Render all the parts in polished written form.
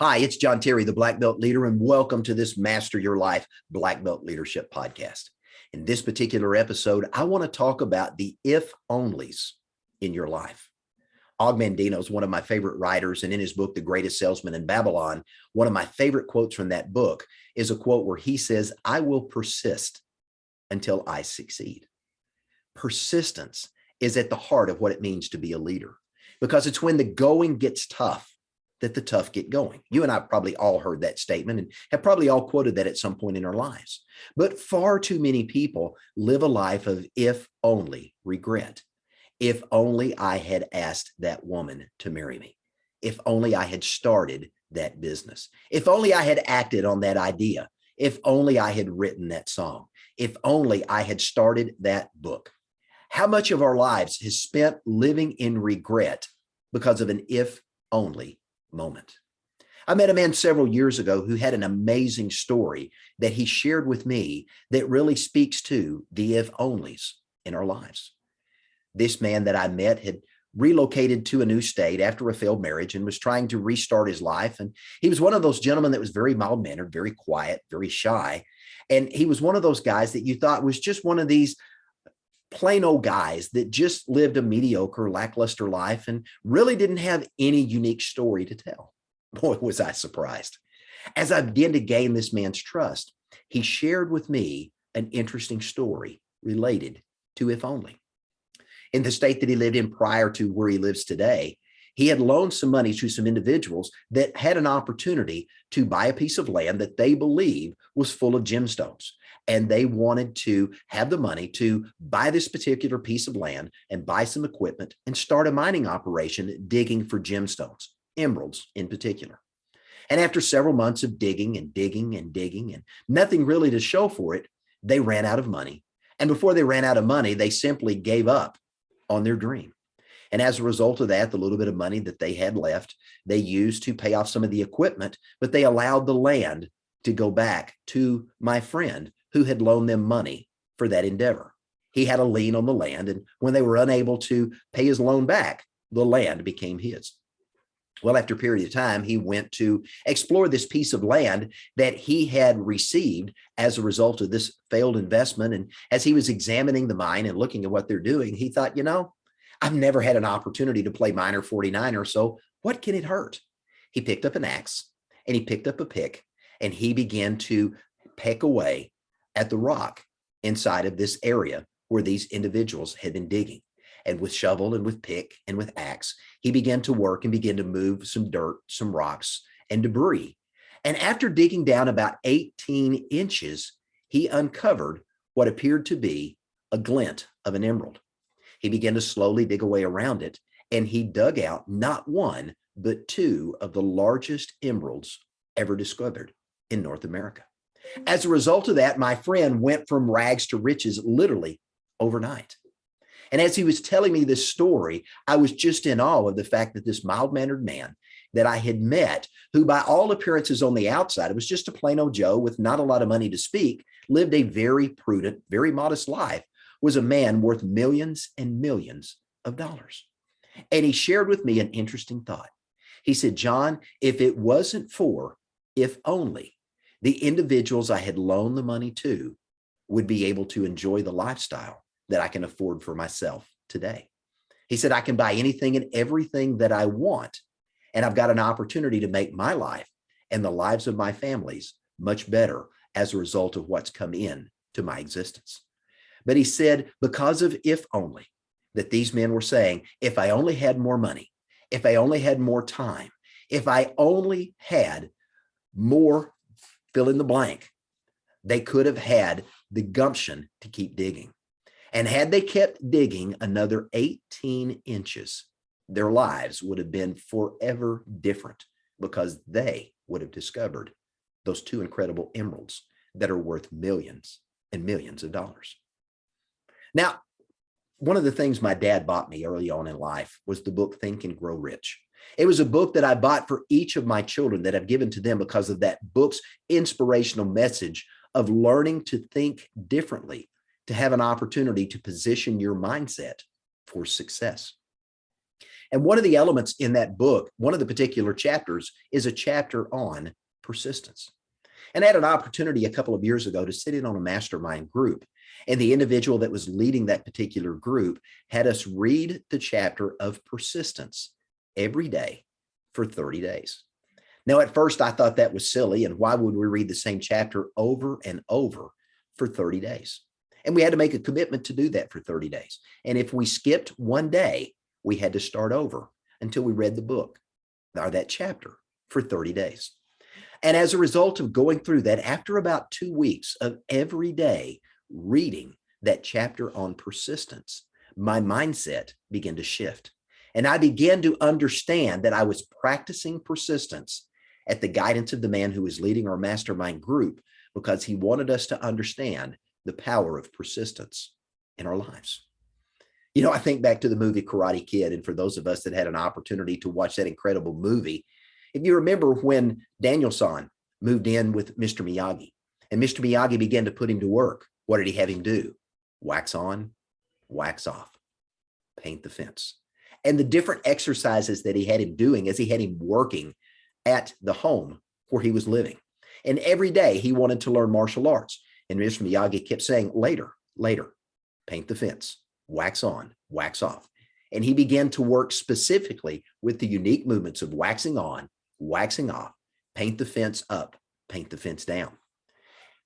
Hi, it's John Terry, the Black Belt Leader, and welcome to this Master Your Life Black Belt Leadership Podcast. In this particular episode, I want to talk about the if-onlys in your life. Mandino is one of my favorite writers, and in his book, The Greatest Salesman in Babylon, one of my favorite quotes from that book is a quote where he says, "I will persist until I succeed." Persistence is at the heart of what it means to be a leader, because it's when the going gets tough that the tough get going. You and I probably all heard that statement and have probably all quoted that at some point in our lives. But far too many people live a life of if only regret. If only I had asked that woman to marry me. If only I had started that business. If only I had acted on that idea. If only I had written that song. If only I had started that book. How much of our lives is spent living in regret because of an if only moment? I met a man several years ago who had an amazing story that he shared with me that really speaks to the if onlys in our lives. This man that I met had relocated to a new state after a failed marriage and was trying to restart his life. And he was one of those gentlemen that was very mild-mannered, very quiet, very shy. And he was one of those guys that you thought was just one of these plain old guys that just lived a mediocre, lackluster life and really didn't have any unique story to tell. Boy, was I surprised. As I began to gain this man's trust, he shared with me an interesting story related to if only. In the state that he lived in prior to where he lives today, he had loaned some money to some individuals that had an opportunity to buy a piece of land that they believe was full of gemstones. And they wanted to have the money to buy this particular piece of land and buy some equipment and start a mining operation digging for gemstones, emeralds in particular. And after several months of digging and digging and digging and nothing really to show for it, they ran out of money. And before they ran out of money, they simply gave up on their dream. And as a result of that, the little bit of money that they had left, they used to pay off some of the equipment, but they allowed the land to go back to my friend who had loaned them money for that endeavor. He had a lien on the land, and when they were unable to pay his loan back, the land became his. Well, after a period of time, he went to explore this piece of land that he had received as a result of this failed investment. And as he was examining the mine and looking at what they're doing, he thought, I've never had an opportunity to play miner 49 so what can it hurt? He picked up an axe and he picked up a pick and he began to peck away at the rock inside of this area where these individuals had been digging. And with shovel and with pick and with axe, he began to work and began to move some dirt, some rocks and debris. And after digging down about 18 inches, he uncovered what appeared to be a glint of an emerald. He began to slowly dig away around it, and he dug out not one, but two of the largest emeralds ever discovered in North America. As a result of that, my friend went from rags to riches literally overnight. And as he was telling me this story, I was just in awe of the fact that this mild-mannered man that I had met, who by all appearances on the outside, it was just a plain old Joe with not a lot of money to speak, lived a very prudent, very modest life, was a man worth millions and millions of dollars. And he shared with me an interesting thought. He said, "John, if it wasn't for, if only, the individuals I had loaned the money to would be able to enjoy the lifestyle that I can afford for myself today." He said, "I can buy anything and everything that I want, and I've got an opportunity to make my life and the lives of my families much better as a result of what's come in to my existence." But he said, because of if only, that these men were saying, if I only had more money, if I only had more time, if I only had more fill in the blank, they could have had the gumption to keep digging. And had they kept digging another 18 inches, their lives would have been forever different because they would have discovered those two incredible emeralds that are worth millions and millions of dollars. Now, one of the things my dad bought me early on in life was the book Think and Grow Rich. It was a book that I bought for each of my children that I've given to them because of that book's inspirational message of learning to think differently, to have an opportunity to position your mindset for success. And one of the elements in that book, one of the particular chapters, is a chapter on persistence. And I had an opportunity a couple of years ago to sit in on a mastermind group. And the individual that was leading that particular group had us read the chapter of persistence every day for 30 days. Now, at first, I thought that was silly. And why would we read the same chapter over and over for 30 days? And we had to make a commitment to do that for 30 days. And if we skipped one day, we had to start over until we read the book or that chapter for 30 days. And as a result of going through that, after about 2 weeks of every day reading that chapter on persistence, my mindset began to shift. And I began to understand that I was practicing persistence at the guidance of the man who was leading our mastermind group, because he wanted us to understand the power of persistence in our lives. You know, I think back to the movie Karate Kid, and for those of us that had an opportunity to watch that incredible movie, if you remember when Daniel-san moved in with Mr. Miyagi, and Mr. Miyagi began to put him to work, what did he have him do? Wax on, wax off, paint the fence. And the different exercises that he had him doing as he had him working at the home where he was living. And every day he wanted to learn martial arts. And Mr. Miyagi kept saying, later, later, paint the fence, wax on, wax off. And he began to work specifically with the unique movements of waxing on, waxing off, paint the fence up, paint the fence down.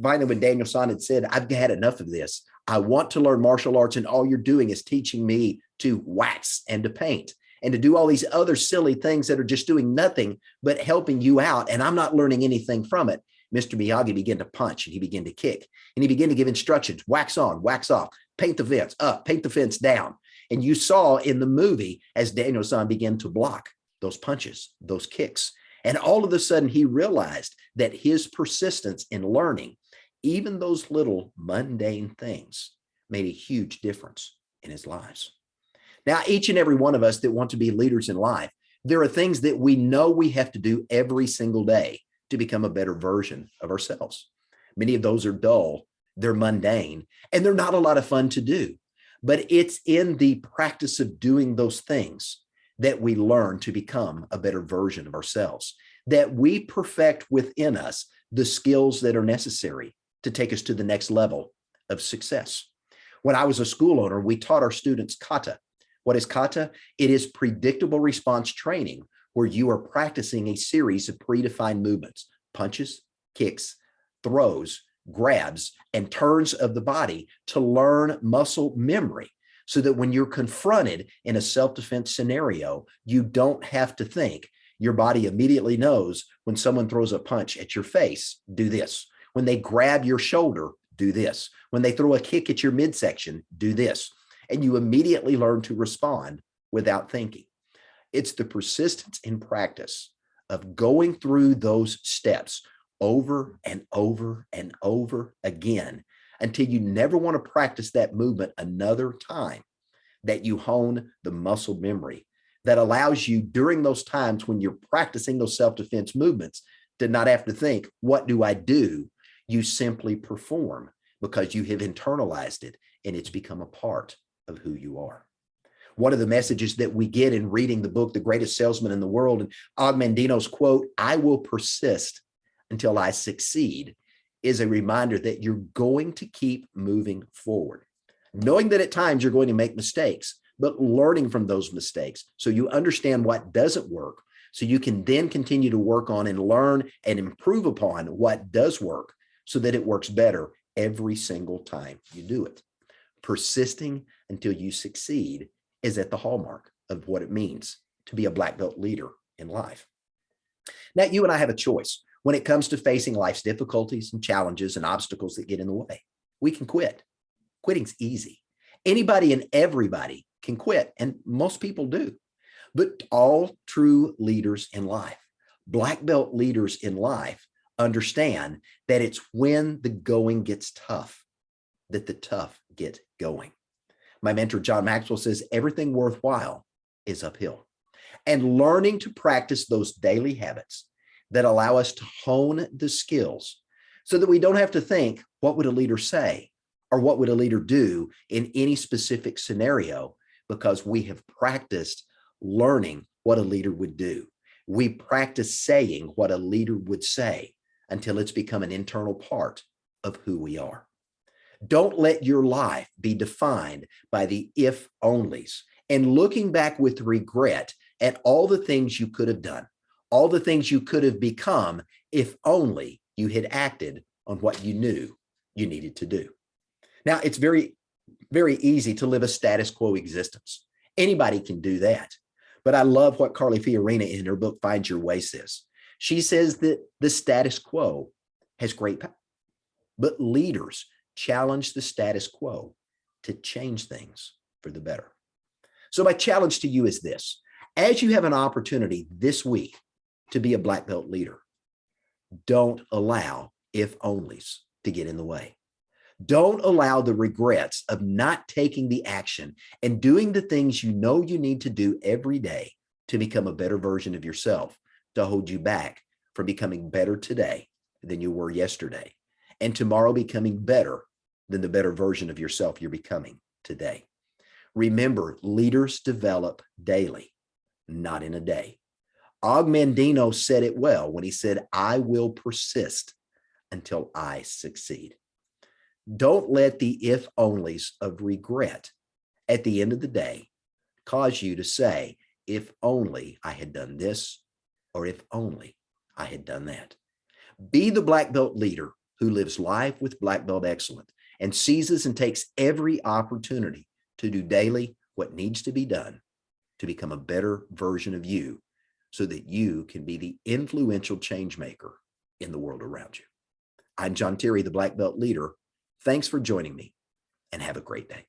Finally, when Daniel-san had said, I've had enough of this, I want to learn martial arts, and all you're doing is teaching me to wax and to paint and to do all these other silly things that are just doing nothing but helping you out, and I'm not learning anything from it. Mr. Miyagi began to punch, and he began to kick, and he began to give instructions, wax on, wax off, paint the fence up, paint the fence down. And you saw in the movie as Daniel-san began to block those punches, those kicks. And all of a sudden he realized that his persistence in learning, even those little mundane things, made a huge difference in his lives. Now, each and every one of us that want to be leaders in life, there are things that we know we have to do every single day to become a better version of ourselves. Many of those are dull, they're mundane, and they're not a lot of fun to do. But it's in the practice of doing those things that we learn to become a better version of ourselves, that we perfect within us the skills that are necessary to take us to the next level of success. When I was a school owner, we taught our students kata. What is kata? It is predictable response training, where you are practicing a series of predefined movements, punches, kicks, throws, grabs, and turns of the body to learn muscle memory, so that when you're confronted in a self-defense scenario, you don't have to think. Your body immediately knows when someone throws a punch at your face, do this. When they grab your shoulder, do this. When they throw a kick at your midsection, do this. And you immediately learn to respond without thinking. It's the persistence in practice of going through those steps over and over and over again until you never want to practice that movement another time, that you hone the muscle memory that allows you during those times when you're practicing those self-defense movements to not have to think, what do I do? You simply perform because you have internalized it and it's become a part of who you are. One of the messages that we get in reading the book, The Greatest Salesman in the World, and Mandino's quote, I will persist until I succeed, is a reminder that you're going to keep moving forward, knowing that at times you're going to make mistakes, but learning from those mistakes so you understand what doesn't work, so you can then continue to work on and learn and improve upon what does work so that it works better every single time you do it. Persisting until you succeed is at the hallmark of what it means to be a black belt leader in life. Now, you and I have a choice when it comes to facing life's difficulties and challenges and obstacles that get in the way. We can quit. Quitting's easy. Anybody and everybody can quit, and most people do. But all true leaders in life, black belt leaders in life, understand that it's when the going gets tough that the tough get going. My mentor, John Maxwell, says everything worthwhile is uphill. And learning to practice those daily habits that allow us to hone the skills so that we don't have to think, what would a leader say? Or what would a leader do in any specific scenario? Because we have practiced learning what a leader would do. We practice saying what a leader would say until it's become an internal part of who we are. Don't let your life be defined by the if onlys and looking back with regret at all the things you could have done, all the things you could have become if only you had acted on what you knew you needed to do. Now, it's very, very easy to live a status quo existence. Anybody can do that. But I love what Carly Fiorina in her book, Find Your Way says. She says that the status quo has great power, but leaders challenge the status quo to change things for the better. So my challenge to you is this: as you have an opportunity this week to be a black belt leader, don't allow if onlys to get in the way. Don't allow the regrets of not taking the action and doing the things you know you need to do every day to become a better version of yourself to hold you back from becoming better today than you were yesterday, and tomorrow becoming better than the better version of yourself you're becoming today. Remember, leaders develop daily, not in a day. Mandino said it well when he said, "I will persist until I succeed." Don't let the if onlys of regret at the end of the day cause you to say, if only I had done this, or if only I had done that. Be the black belt leader who lives life with black belt excellence and seizes and takes every opportunity to do daily what needs to be done to become a better version of you so that you can be the influential change maker in the world around you. I'm John Terry, the black belt leader. Thanks for joining me, and have a great day.